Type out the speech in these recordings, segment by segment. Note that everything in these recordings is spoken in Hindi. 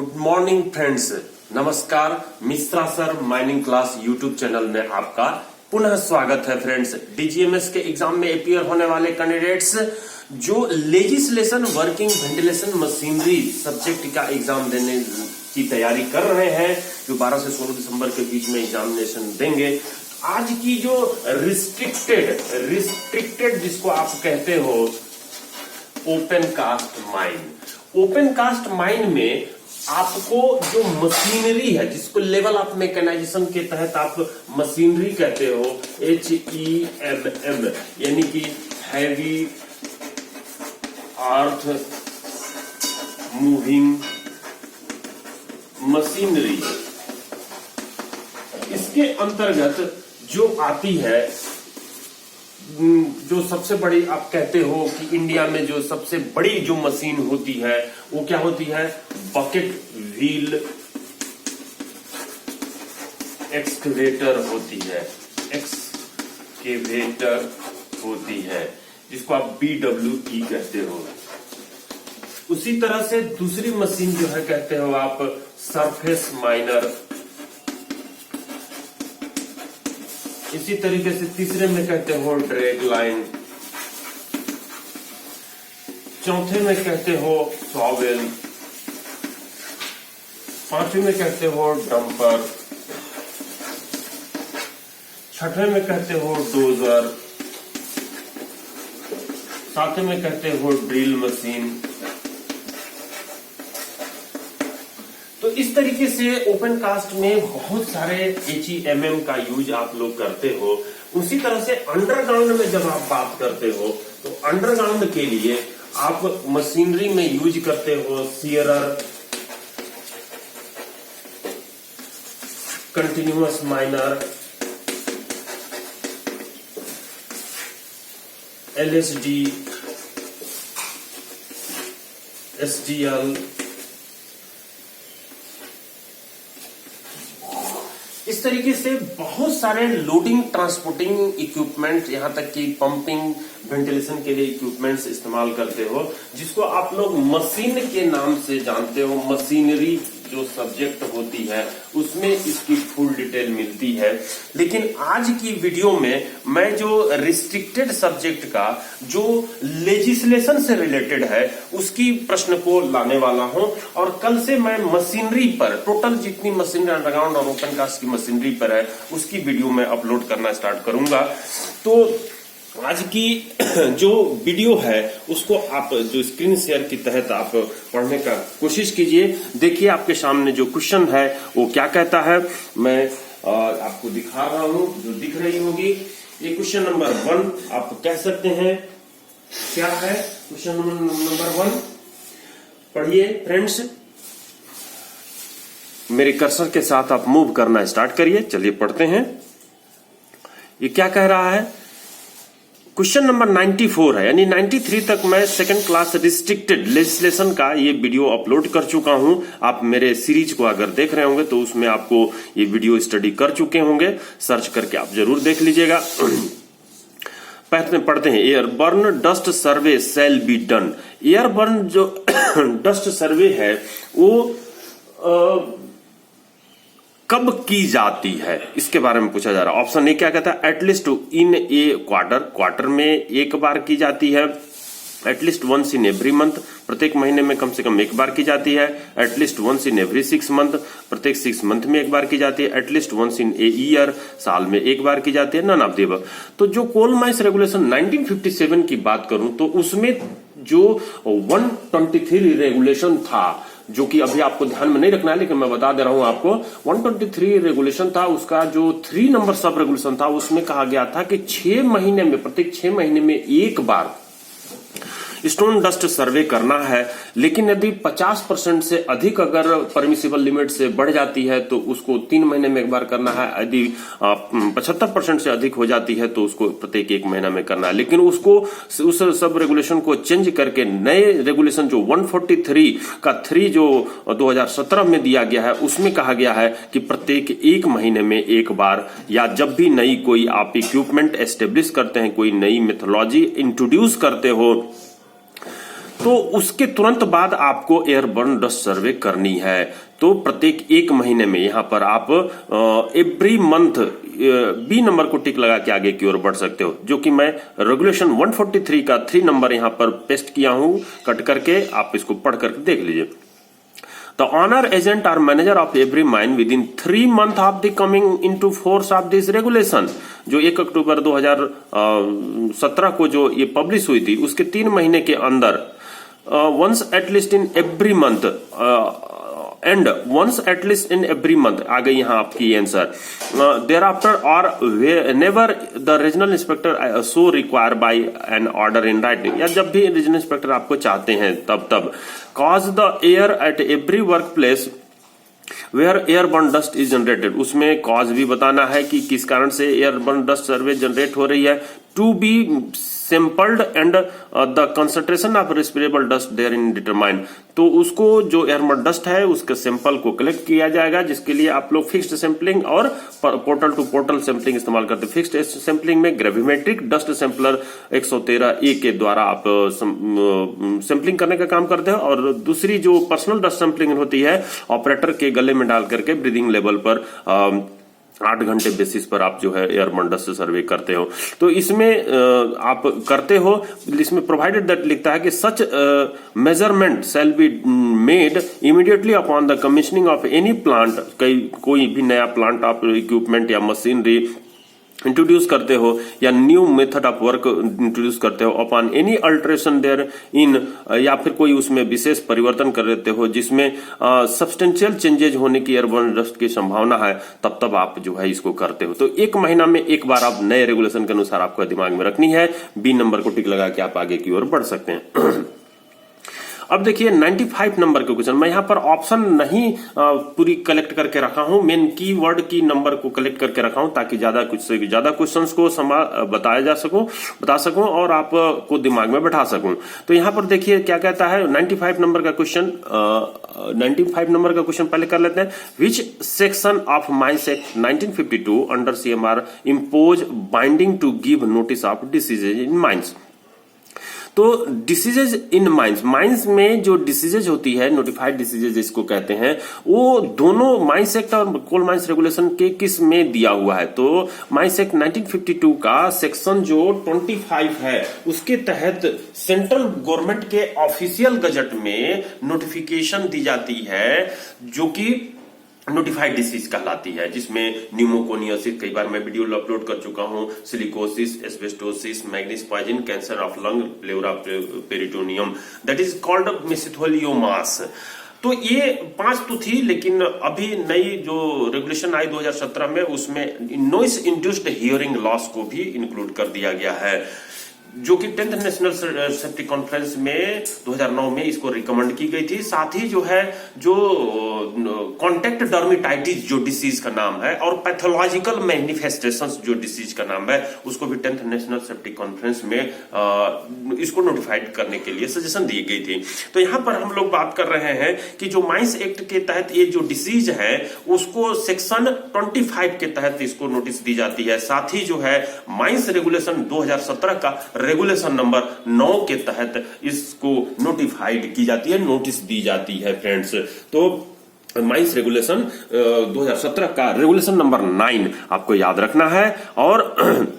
गुड मॉर्निंग फ्रेंड्स, नमस्कार। Mishra sir mining class YouTube channel में आपका पुनः स्वागत है। फ्रेंड्स, डीजीएमएस के एग्जाम में अपियर होने वाले कैंडिडेट्स जो legislation working ventilation machinery subject का एग्जाम देने की तैयारी कर रहे हैं, जो 12 से 16 दिसंबर के बीच में एग्जामिनेशन देंगे, आज की जो रिस्ट्रिक्टेड जिसको आप कहते हो ओपन कास्ट माइन में आपको जो मशीनरी है, जिसको लेवल ऑफ मैकेनाइजेशन के तहत आप मशीनरी कहते हो, HEMM, यानी कि हैवी अर्थ मूविंग मशीनरी, इसके अंतर्गत जो आती है, जो सबसे बड़ी आप कहते हो कि इंडिया में जो सबसे बड़ी जो मशीन होती है वो क्या होती है? बकेट व्हील एक्सकेवेटर होती है, जिसको आप BWE कहते हो। उसी तरह से दूसरी मशीन जो है कहते हो आप सरफेस माइनर। इसी तरीके से तीसरे में कहते हो ड्रैग लाइन, चौथे में कहते हो शॉवेल, पांचवें में कहते हो डंपर, छठवें में कहते हो डोजर, सातवें में कहते हो ड्रिल मशीन। तो इस तरीके से ओपन कास्ट में बहुत सारे HEMM का यूज आप लोग करते हो। उसी तरह से अंडरग्राउंड में जब आप बात करते हो तो अंडरग्राउंड के लिए आप मशीनरी में यूज करते हो सीयरर, कंटिन्यूअस माइनर, LSD, SGL। इस तरीके से बहुत सारे लोडिंग ट्रांसपोर्टिंग इक्विपमेंट, यहां तक कि पंपिंग वेंटिलेशन के लिए इक्विपमेंट्स इस्तेमाल करते हो, जिसको आप लोग मशीन के नाम से जानते हो। मशीनरी जो सब्जेक्ट होती है उसमें इसकी फुल डिटेल मिलती है। लेकिन आज की वीडियो में मैं जो रिस्ट्रिक्टेड सब्जेक्ट का जो लेजिस्लेशन से रिलेटेड है उसकी प्रश्न को लाने वाला हूं, और कल से मैं मशीनरी पर, टोटल जितनी मशीनरी अंडरग्राउंड और ओपन कास्ट की मशीनरी पर है उसकी वीडियो में अपलोड करना स्टार्ट करूंगा। तो आज की जो वीडियो है उसको आप जो स्क्रीन शेयर के तहत आप पढ़ने का कोशिश कीजिए। देखिए आपके सामने जो क्वेश्चन है वो क्या कहता है, मैं आपको दिखा रहा हूं, जो दिख रही होगी। ये क्वेश्चन नंबर 1 आप कह सकते हैं। क्या है क्वेश्चन नंबर 1? पढ़िए फ्रेंड्स, मेरे कर्सर के साथ आप मूव करना स्टार्ट करिए। चलिए पढ़ते हैं। ये क्या कह रहा है? क्वेश्चन नंबर 94 है, यानी 93 तक मैं सेकंड क्लास रिस्ट्रिक्टेड लेजिस्लेशन का ये वीडियो अपलोड कर चुका हूं। आप मेरे सीरीज को अगर देख रहे होंगे तो उसमें आपको ये वीडियो स्टडी कर चुके होंगे, सर्च करके आप जरूर देख लीजिएगा। पढ़ते हैं। Airborne dust survey shall be done. Airborne जो डस्ट सर्वे है वो कब की जाती है, इसके बारे में पूछा जा रहा है। ऑप्शन ए क्या कहता है? एटलीस्ट इन ए क्वार्टर में एक बार की जाती है। At least once in every month, प्रत्येक महीने में कम से कम एक बार की जाती है। At least once in every 6 month, प्रत्येक 6 मंथ में एक बार की जाती है। At least once in a year, साल में एक बार की जाती है। None of the above. तो जो कोल माइंस रेगुलेशन 1957 की बात करूं तो उसमें जो 123 रेगुलेशन था, जो कि अभी आपको ध्यान में नहीं रखना है लेकिन मैं बता दे रहा हूं आपको, 123 रेगुलेशन था। उसका जो 3 नंबर सब रेगुलेशन था उसमें कहा गया था कि 6 महीने में, प्रत्येक 6 महीने में एक बार स्टोन डस्ट सर्वे करना है। लेकिन यदि 50% से अधिक अगर परमिसिबल लिमिट से बढ़ जाती है तो उसको 3 महीने में एक बार करना है। यदि 75% से अधिक हो जाती है तो उसको प्रत्येक 1 महीना में करना है। लेकिन उसको उस सब रेगुलेशन को चेंज करके नए रेगुलेशन जो 143 का 3 जो 2017 में दिया गया है उसमें कहा गया है कि प्रत्येक 1 महीने में एक बार, या जब भी नई कोई आप इक्विपमेंट एस्टेब्लिश करते हैं, कोई नई मेथोलॉजी इंट्रोड्यूस करते हो, तो उसके तुरंत बाद आपको एयरबर्न डस्ट सर्वे करनी है। तो प्रत्येक 1 महीने में यहां पर आप एवरी मंथ बी नंबर को टिक लगा के आगे की ओर बढ़ सकते हो, जो कि मैं रेगुलेशन 143 का 3 नंबर यहां पर पेस्ट किया हूं कट करके, आप इसको पढ़ करके देख लीजिए। The honor agent or manager of every mine within 3 months of the coming into force of this regulation, जो 1 अक्टूबर 2017 को जो ये पब्लिश हुई थी, उसके 3 महीने के अंदर once at least in every month and once at least in every month आ गई यहाँ आपकी answer. thereafter or whenever the regional inspector so require by an order in writing, या जब भी रीजनल इंस्पेक्टर आपको चाहते हैं तब cause the air at every workplace where airborne dust is generated, उसमें कॉज भी बताना है कि किस कारण से एयरबर्न डस्ट सर्वे जनरेट हो रही है, to be sampled and the concentration of respirable dust therein determine, तो उसको जो एयरबर्न डस्ट है उसके सैंपल को कलेक्ट किया जाएगा, जिसके लिए आप लोग फिक्स्ड सैंपलिंग और पोर्टल टू पोर्टल सैंपलिंग इस्तेमाल करते हैं। फिक्स्ड सैंपलिंग में ग्रेविमेट्रिक डस्ट सैंपलर 113A के द्वारा आप सैंपलिंग करने का काम करते हैं, और दूसरी जो पर्सनल डस्ट सैंपलिंग होती है ऑपरेटर के गले में डाल करके ब्रीदिंग लेवल पर 8 घंटे बेसिस पर आप जो है एयरबर्न डस्ट सर्वे करते हो। तो इसमें आप करते हो, इसमें प्रोवाइडेड दैट लिखता है कि such measurement shall be made immediately upon the commissioning of any plant, कोई भी नया प्लांट आप इक्विपमेंट या मशीनरी इंट्रोड्यूस करते हो या new method of work introduce करते हो, upon any alteration therein, या फिर कोई उसमें विशेष परिवर्तन कर देते हो जिसमें सब्सटेंशियल चेंजेज होने की एयरबर्न डस्ट की संभावना है, तब आप जो है इसको करते हो। तो 1 महीना में एक बार आप नए रेगुलेशन के अनुसार आपको दिमाग में रखनी है, बी नंबर को टिक लगा के आप आगे की ओर बढ़ सकते हैं। अब देखिए 95 नंबर के क्वेश्चन, मैं यहां पर ऑप्शन नहीं पूरी कलेक्ट करके रखा हूं, मेन कीवर्ड की नंबर को कलेक्ट करके रखा हूं ताकि ज्यादा क्वेश्चंस को बता सकूं और आपको दिमाग में बैठा सकूं। तो यहां पर देखिए क्या कहता है 95 नंबर का क्वेश्चन। 95 नंबर का क्वेश्चन पहले कर लेते हैं। Which section of mines act 1952 under CMR impose binding to give notice of diseases in mines. तो डिसीजेज इन माइंस में जो डिसीजेज होती है, नोटिफाइड डिसीजेज जिसको कहते हैं, वो दोनों माइंस एक्ट और कोल माइंस रेगुलेशन के किस में दिया हुआ है। तो माइंस एक्ट 1952 का सेक्शन जो 25 है उसके तहत सेंट्रल गवर्नमेंट के ऑफिशियल गजट में नोटिफिकेशन दी जाती है जो कि नोटिफाइड डिसीज कहलाती है, जिसमें न्यूमोकोनियोसिस, कई बार मैं वीडियो अपलोड कर चुका हूं, silicosis, asbestosis, manganese poison, cancer of lung, pleura peritoneum, that is called mesotheliomas. तो ये 5 तो थी, लेकिन अभी नई जो रेगुलेशन आई 2017 में उसमें नॉइस इंड्यूस्ड हियरिंग लॉस को भी इंक्लूड कर दिया गया है, जो कि 10th नेशनल सेफ्टी कॉन्फ्रेंस में 2009 में इसको रिकमेंड की गई थी। साथ ही जो है जो कॉन्टेक्ट डर्मेटाइटिस जो डिसीज का नाम है और पैथोलॉजिकल मैनिफेस्टेशंस जो डिसीज का नाम है, उसको भी 10th नेशनल सेफ्टी कॉन्फ्रेंस में इसको नोटिफाइड करने के लिए सजेशन दी गई थी। तो यहां पर हम लोग बात कर रहे हैं कि जो माइंस एक्ट के तहत ये जो डिसीज है उसको सेक्शन 25 के तहत इसको नोटिस दी जाती है। साथ ही जो है माइंस रेगुलेशन 2017 का रेगुलेशन नंबर 9 के तहत इसको नोटिफाइड की जाती है, नोटिस दी जाती है फ्रेंड्स। तो माइंस रेगुलेशन 2017 का रेगुलेशन नंबर 9 आपको याद रखना है, और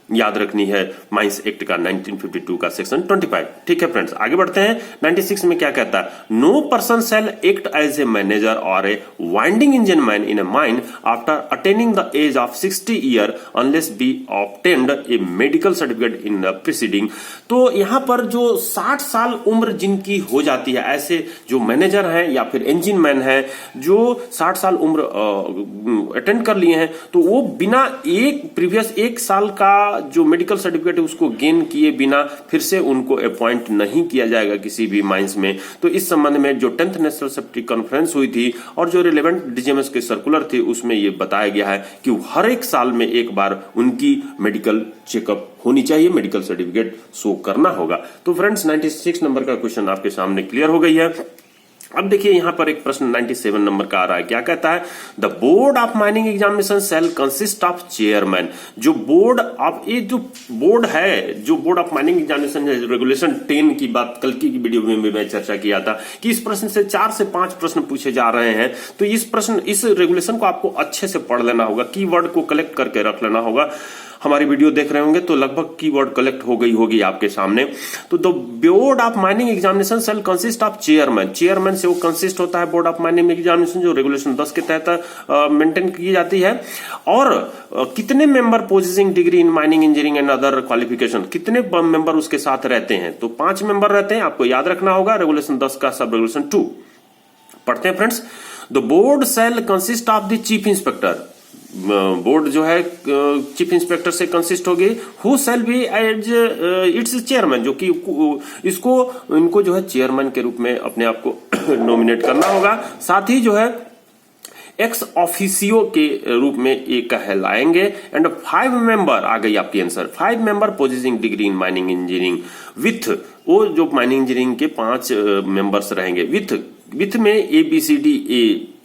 याद रखनी है माइंस एक्ट का 1952 का सेक्शन 25। ठीक है फ्रेंड्स, आगे बढ़ते हैं। 96 में क्या कहता है? No person shall act as a manager और a winding engine man in a mine after attaining the age of 60 year unless be obtained a medical certificate in the preceding. तो यहां पर जो 60 साल उम्र जिनकी हो जाती है, ऐसे जो मैनेजर हैं या फिर इंजन मैन है जो 60 साल उम्र अटेंड कर लिए हैं, तो वो बिना प्रीवियस 1 साल का जो मेडिकल सर्टिफिकेट है उसको गेन किए बिना फिर से उनको अपॉइंट नहीं किया जाएगा किसी भी माइंस में। तो इस संबंध में जो 10th नेशनल सेफ्टी कॉन्फ्रेंस हुई थी और जो रिलेवेंट डीजीएमएस के सर्कुलर थे उसमें यह बताया गया है कि हर 1 साल में एक बार उनकी मेडिकल चेकअप होनी चाहिए, मेडिकल सर्टिफिकेट शो करना होगा। तो फ्रेंड्स 96 नंबर का क्वेश्चन आपके सामने क्लियर हो गई है। अब देखिए यहां पर एक प्रश्न 97 नंबर का आ रहा है, क्या कहता है, the board of mining examination cell consist of chairman. जो बोर्ड ऑफ, ये जो बोर्ड है, जो board of mining examination regulation 10 की बात कल की वीडियो में भी मैं चर्चा किया था कि इस प्रश्न से 4 से 5 प्रश्न पूछे जा रहे हैं। तो इस रेगुलेशन को आपको अच्छे से पढ़ लेना होगा, कीवर्ड को कलेक्ट करके रख लेना होगा। हमारी वीडियो देख रहे होंगे तो लगभग कीवर्ड कलेक्ट हो गई होगी आपके सामने। तो the board of mining examination cell consist of chairman, chairman से वो कंसिस्ट होता है बोर्ड ऑफ माइनिंग एग्जामिनेशन जो रेगुलेशन 10 के तहत मेंटेन की जाती है। और कितने member possessing degree in mining engineering and other qualification, कितने मेंबर उसके साथ रहते हैं, तो 5 मेंबर रहते हैं, आपको याद रखना होगा। रेगुलेशन 10 का सब रेगुलेशन 2 पढ़ते हैं friends. The board shall consist of the chief inspector, board जो है चीफ इंस्पेक्टर से कंसिस्ट होगी। Who shall be as its chairman, जो कि इनको जो है चेयरमैन के रूप में अपने आप को नॉमिनेट करना होगा। साथ ही जो है एक्स ऑफिसियो के रूप में ये कहलाएंगे। एंड 5 मेंबर, आ गई आपकी answer, 5 member possessing degree in mining engineering with, वो जो माइनिंग इंजीनियरिंग के 5 मेंबर्स रहेंगे। विथ में ABCD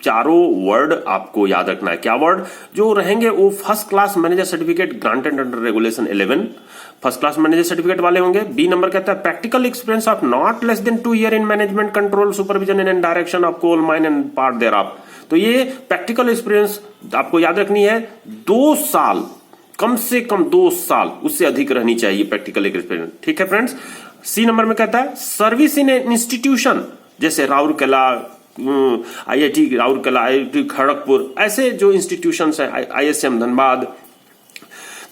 चारों वर्ड आपको याद रखना है। क्या वर्ड जो रहेंगे, वो first class manager certificate granted under regulation 11, first class manager certificate वाले होंगे। बी नंबर कहता है practical experience of not less than 2 year in management control supervision and direction of coal mine and part thereof. तो ये प्रैक्टिकल एक्सपीरियंस आपको याद रखनी है, 2 साल, कम से कम 2 साल, उससे अधिक रहनी चाहिए प्रैक्टिकल एक्सपीरियंस। ठीक है फ्रेंड्स। सी नंबर में कहता है सर्विस इन इंस्टीट्यूशन, जैसे राउरकेला, IIT राउरकेला, IIT खड़गपुर, ऐसे जो इंस्टीट्यूशंस हैं, ISM धनबाद,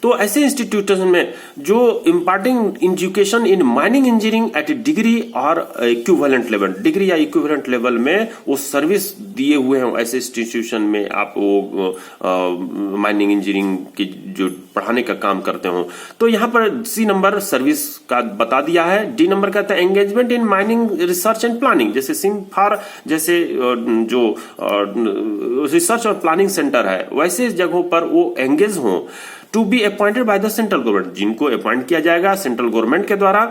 तो ऐसे इंस्टीट्यूशन में जो imparting education in mining engineering at degree और इक्विवेलेंट लेवल, डिग्री या इक्विवेलेंट लेवल में वो सर्विस दिए हुए हैं, ऐसे इंस्टीट्यूशन में आप वो माइनिंग इंजीनियरिंग की जो पढ़ाने का काम करते हो। तो यहाँ पर सी नंबर सर्विस का बता दिया है। डी नंबर कहता है engagement in mining research and planning, जैसे सिम्फार जैसे जो रिसर्च और प्लानिंग सेंटर है, वैसे जगहों पर वो एंगेज हों। To be appointed by the central government, जिनको अपॉइंट किया जाएगा सेंट्रल गवर्नमेंट के द्वारा।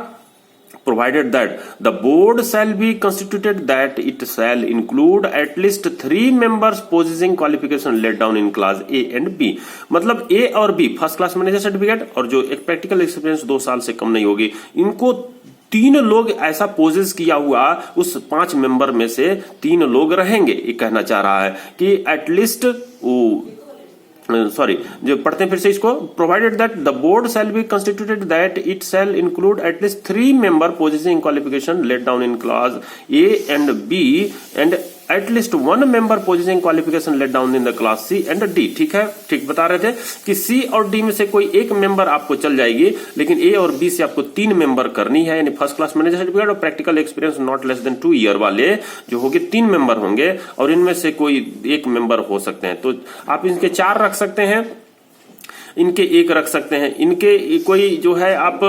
Provided that the board shall be constituted that it shall include at least 3 members possessing qualification laid down in class A and B। मतलब A और B, first class manager certificate और जो एक प्रैक्टिकल एक्सपीरियंस 2 साल से कम नहीं होगी, इनको 3 लोग ऐसा पोजेस किया हुआ, उस 5 मेंबर में से 3 लोग रहेंगे। ये कहना चाह रहा है कि एटलीस्ट जो पढ़ते हैं फिर से इसको, provided that the board shall be constituted that it shall include at least 3 member possessing qualification laid down in class A and B and at least 1 member possessing qualification laid down in the class C and D। ठीक है, ठीक बता रहे थे कि C और D में से कोई एक मेंबर आपको चल जाएगी, लेकिन A और B से आपको 3 मेंबर करनी है, यानी फर्स्ट क्लास मैनेजर सर्टिफिकेट और practical experience not less than 2 year वाले जो होंगे 3 मेंबर होंगे, और इनमें से कोई एक मेंबर हो सकते हैं। तो आप इनके 4 रख सकते हैं, इनके 1 रख सकते हैं, इनके कोई जो है आप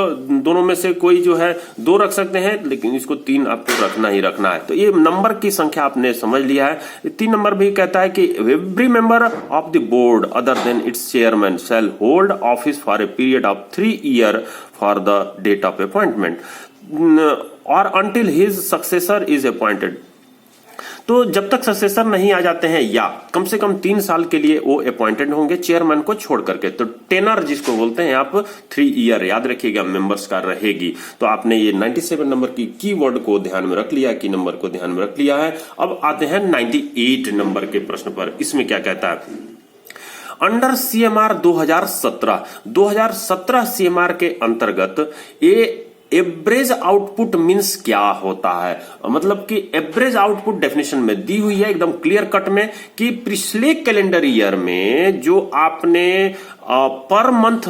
दोनों में से कोई जो है 2 रख सकते हैं, लेकिन इसको 3 आपको रखना ही रखना है। तो ये नंबर की संख्या आपने समझ लिया है। 3 नंबर भी कहता है कि every member of the board other than its chairman shall hold office for a period of 3 year for the date of appointment और until his successor is appointed. तो जब तक सक्सेसर नहीं आ जाते हैं या कम से कम 3 साल के लिए वो अपॉइंटेड होंगे चेयरमैन को छोड़ करके। तो टेनर जिसको बोलते हैं आप, 3 ईयर याद रखिएगा मेंबर्स का रहेगी। तो आपने ये 97 नंबर की कीवर्ड को ध्यान में रख लिया, की नंबर को ध्यान में रख लिया है। अब आते हैं 98 नंबर के प्रश्न पर। इसमें क्या कहता है, अंडर CMR 2017 CMR के अंतर्गत एवरेज आउटपुट मींस क्या होता है। मतलब कि एवरेज आउटपुट डेफिनेशन में दी हुई है एकदम क्लियर कट में कि पिछले कैलेंडर ईयर में जो आपने पर मंथ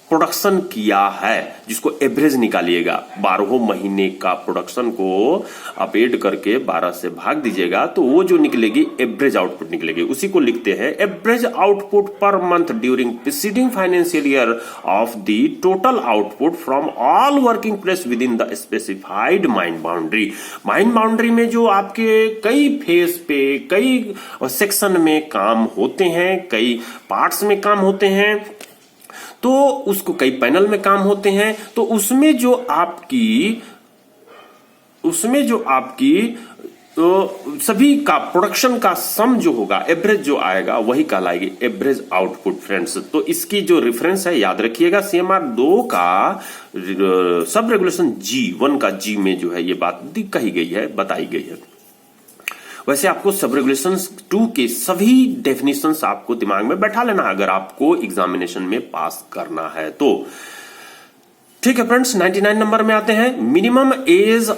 प्रोडक्शन किया है, जिसको एवरेज निकालिएगा, 12 महीने का प्रोडक्शन को आप ऐड करके 12 से भाग दीजिएगा तो वो जो निकलेगी एवरेज आउटपुट निकलेगी। उसी को लिखते हैं average output per month during preceding financial year of the total output from all working place with in the specified mine boundary. Mine boundary में जो आपके कई फेज पे, कई सेक्शन में काम होते हैं, कई पार्ट्स में काम होते हैं, तो उसको कई पैनल में काम होते हैं, तो उसमें जो आपकी तो सभी का प्रोडक्शन का सम जो होगा, एवरेज जो आएगा वही कहलाएगी एवरेज आउटपुट फ्रेंड्स। तो इसकी जो रेफरेंस है याद रखिएगा, CMR 2 का सब रेगुलेशन G1 का G में जो है ये बात कही गई है, बताई गई है। वैसे आपको सब रेगुलेशंस 2 के सभी डेफिनेशंस आपको दिमाग में बैठा लेना अगर आपको एग्जामिनेशन में पास करना है तो। ठीक है फ्रेंड्स, 99 नंबर में आते हैं। Minimum age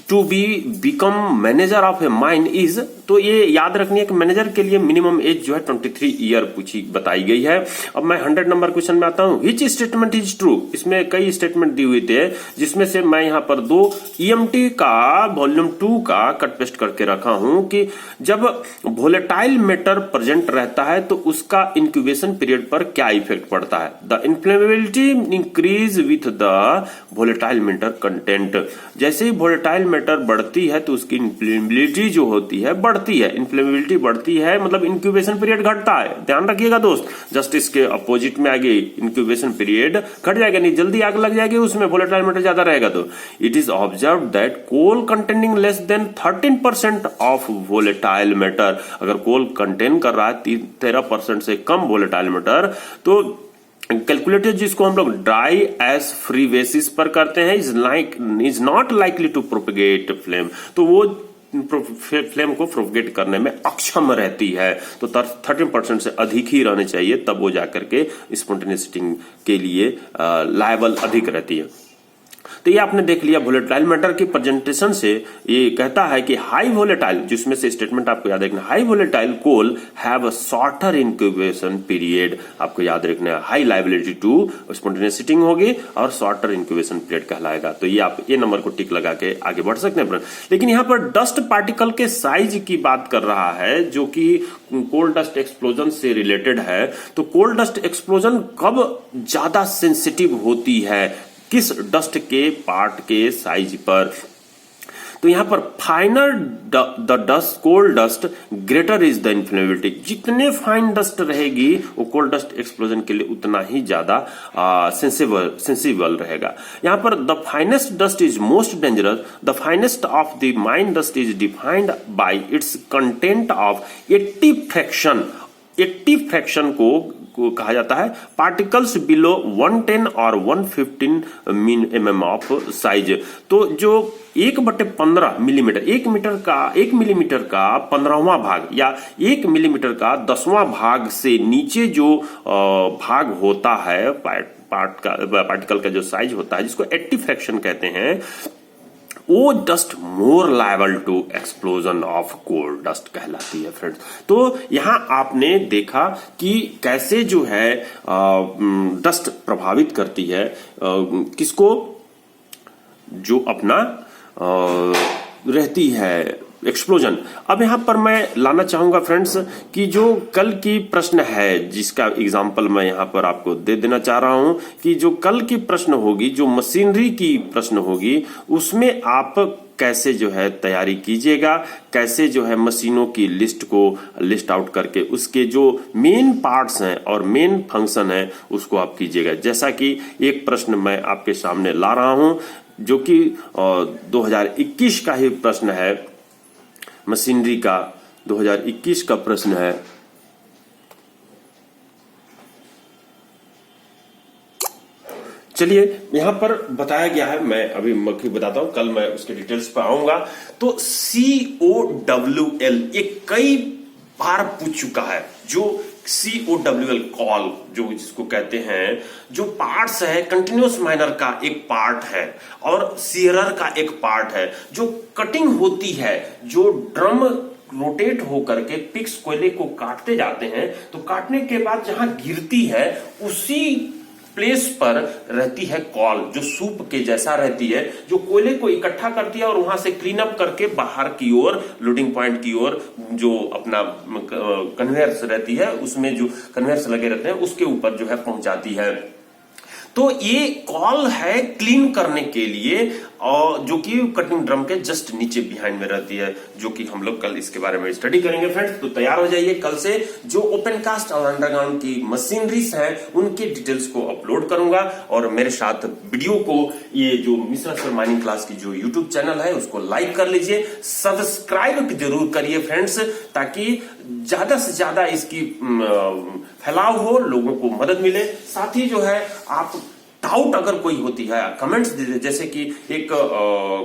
to be become manager of a mine is, तो ये याद रखनी है कि मैनेजर के लिए मिनिमम एज जो है 23 ईयर बताई गई है। अब मैं 100 नंबर क्वेश्चन में आता हूं। विच स्टेटमेंट इज ट्रू, इसमें कई स्टेटमेंट दी हुई थे जिसमें से मैं यहां पर 2 EMT का वॉल्यूम 2 का कट पेस्ट करके रखा हूं कि जब वोलेटाइल मैटर प्रेजेंट रहता है तो उसका इंक्यूबेशन पीरियड पर क्या इफेक्ट पड़ता है। The inflammability increase with the volatile matter content, जैसे ही वोलेटाइल मैटर बढ़ती है तो उसकी इन्फ्लेमेबिलिटी जो होती है बढ़ती है। इन्फ्लेमेबिलिटी बढ़ती है मतलब इंक्यूबेशन पीरियड घटता है, ध्यान रखिएगा दोस्त। जस्ट इसके अपोजिट में आगे इंक्यूबेशन पीरियड घट जाएगा, नहीं जल्दी आग लग जाएगी उसमें वोलेटाइल मैटर ज्यादा रहेगा तो। It is observe that coal containing less than 13% of volatile matter, अगर कोल कंटेन कर रहा है 13% से कम वोलेटाइल मैटर तो कैलकुलेटेड जिसको हम लोग ड्राई एस फ्री बेसिस पर करते हैं, is not likely to propagate flame, तो वो फ्लेम को प्रोपेगेट करने में अक्षम रहती है। तो 13% से अधिक ही रहने चाहिए, तब वो जाकर के स्पॉन्टेनियस हीटिंग के लिए लायबल अधिक रहती है। तो ये आपने देख लिया वोलेटाइल मैटर की प्रेजेंटेशन से। ये कहता है कि हाई वोलेटाइल, जिसमें से स्टेटमेंट आपको याद रखना, high volatile coal have a shorter incubation period, आपको याद रखना है high liability to spontaneous heating होगी और शॉर्टर इंक्यूबेशन पीरियड कहलाएगा। तो ये आप ये नंबर को टिक लगा के आगे बढ़ सकते हैं। लेकिन यहाँ पर डस्ट पार्टिकल के साइज की बात कर रहा है जो कि कोल डस्ट एक्सप्लोजन से रिलेटेड है। तो कोल डस्ट एक्सप्लोजन कब ज्यादा सेंसिटिव होती है, किस डस्ट के पार्ट के साइज पर। तो यहां पर finer the dust coal dust greater is the inflammability, जितने फाइन डस्ट रहेगी वो कोल्ड डस्ट एक्सप्लोजन के लिए उतना ही ज्यादा सेंसिबल रहेगा। यहां पर the finest dust is most dangerous, the finest of the mine dust is defined by it's content of 80 fraction. 80 fraction को कहा जाता है पार्टिकल्स बिलो 110 और 115 mm ऑफ साइज। तो जो 1/15 मिलीमीटर, 1 मिलीमीटर का 15वां भाग या 1 मिलीमीटर का 10वां भाग से नीचे जो भाग होता है पार्टिकल का जो साइज होता है, जिसको 80 फ्रैक्शन कहते हैं, वो dust more liable to explosion of coal dust कहलाती है फ्रेंड्स। तो यहां आपने देखा कि कैसे जो है डस्ट प्रभावित करती है किसको, जो अपना रहती है एक्सप्लोजन। अब यहां पर मैं लाना चाहूंगा फ्रेंड्स कि जो कल की प्रश्न है जिसका एग्जांपल मैं यहां पर आपको दे देना चाह रहा हूं कि जो कल की प्रश्न होगी, जो मशीनरी की प्रश्न होगी, उसमें आप कैसे जो है तैयारी कीजिएगा, कैसे जो है मशीनों की लिस्ट को लिस्ट आउट करके उसके जो मेन पार्ट्स हैं और मेन फंक्शन है उसको आप कीजिएगा। जैसा कि एक प्रश्न मैं आपके सामने ला रहा हूं जो कि 2021 का ही प्रश्न है, मशीनरी का 2021 का प्रश्न है। चलिए यहां पर बताया गया है, मैं अभी बताता हूं, कल मैं उसके डिटेल्स पर आऊंगा। तो COWL ये कई बार पूछ चुका है, जो COWL कॉल जो जिसको कहते हैं, जो पार्ट्स है कंटिन्यूअस माइनर का एक पार्ट है और सीयरर का एक पार्ट है। जो कटिंग होती है, जो ड्रम रोटेट होकर के पिक्स कोयले को काटते जाते हैं, तो काटने के बाद जहां गिरती है उसी प्लेस पर रहती है कॉल, जो सूप के जैसा रहती है, जो कोयले को इकट्ठा करती है और वहां से क्लीन अप करके बाहर की ओर लोडिंग पॉइंट की ओर जो अपना कन्वेयर्स रहती है, उसमें जो कन्वेयर्स लगे रहते हैं उसके ऊपर जो है पहुंचाती है। तो ये कॉल है क्लीन करने के लिए और जो कि कटिंग ड्रम के जस्ट नीचे बिहाइंड में रहती है, जो कि हम लोग कल इसके बारे में स्टडी करेंगे फ्रेंड्स। तो तैयार हो जाइए, कल से जो ओपन कास्ट और अंडरग्राउंड की मशीनरीज हैं उनके डिटेल्स को अपलोड करूंगा, और मेरे साथ वीडियो को ये जो मिश्रा सर माइनिंग क्लास की जो यूट्यूब चैनल है उसको लाइक कर लीजिए, सब्सक्राइब जरूर करिए फ्रेंड्स, ताकि ज्यादा से ज्यादा इसकी फैलाव हो, लोगों को मदद मिले। साथ ही जो है आप डाउट अगर कोई होती है कमेंट्स दीजिए, जैसे कि एक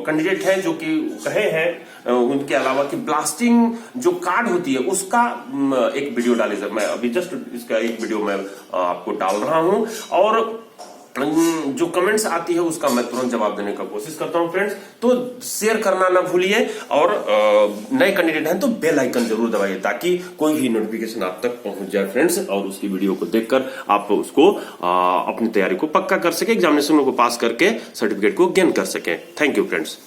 कैंडिडेट है जो कि कहे हैं उनके अलावा कि ब्लास्टिंग जो कार्ड होती है उसका एक वीडियो डाले सर। मैं अभी जस्ट इसका एक वीडियो मैं आपको डाल रहा हूं, और जो कमेंट्स आती है उसका मैं तुरंत जवाब देने का कोशिश करता हूं फ्रेंड्स। तो शेयर करना ना भूलिए, और नए कैंडिडेट हैं तो बेल आइकन जरूर दबाइए ताकि कोई भी नोटिफिकेशन आप तक पहुंच जाए फ्रेंड्स, और उसकी वीडियो को देखकर आप उसको अपनी तैयारी को पक्का कर सके, एग्जामिनेशन को पास करके सर्टिफिकेट को गेन कर सके। Thank you friends.